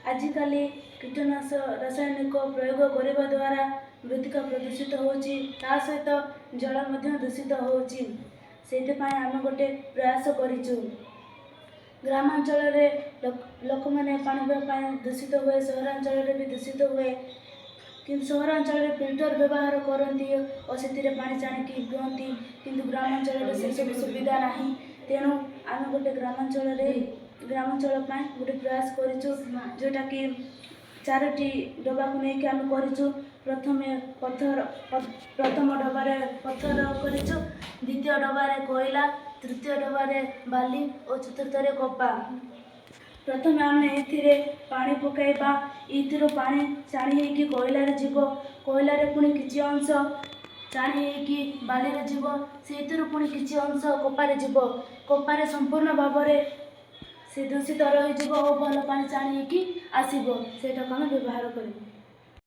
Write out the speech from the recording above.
आजिकल कीटनाशक रासायनिक प्रयोग करने द्वारा मृत्तिका प्रदूषित होची ता सहित जल मध्य दूषित होची। सेथिपाई आम गोटे प्रयास करिचु। ग्रामांचल लोक मैंने पानी पाई दूषित हुए, सहरांचल भी दूषित हुए, कि सहरांचल फिल्टर व्यवहार करती और से पानी छाणिकी पिंती, किंतु ग्रामांचल से सब सुविधा नहीं। तेणु आम गोटे ग्रामांचल गोटे प्रयास करिचु, जोटा कि 4टी डबा को लेकिन आम करिचु। प्रथम डबारे पत्थर करिचु, द्वितीय डबारे कोयला, तृतीय डबारे बाली और चतुर्थरे कपा। प्रथम आम ए पानी पकईबा, ये पानी छाणी होगी कोयलार जीव, कोयलार पुणी किसी अंश छाणी होगी बालीर जीव, से पुणी किसी अंश कपारे जीव, कपारे संपूर्ण भाव से दूषित रही और भल पानी छाणी होगी आसब, से व्यवहार कर।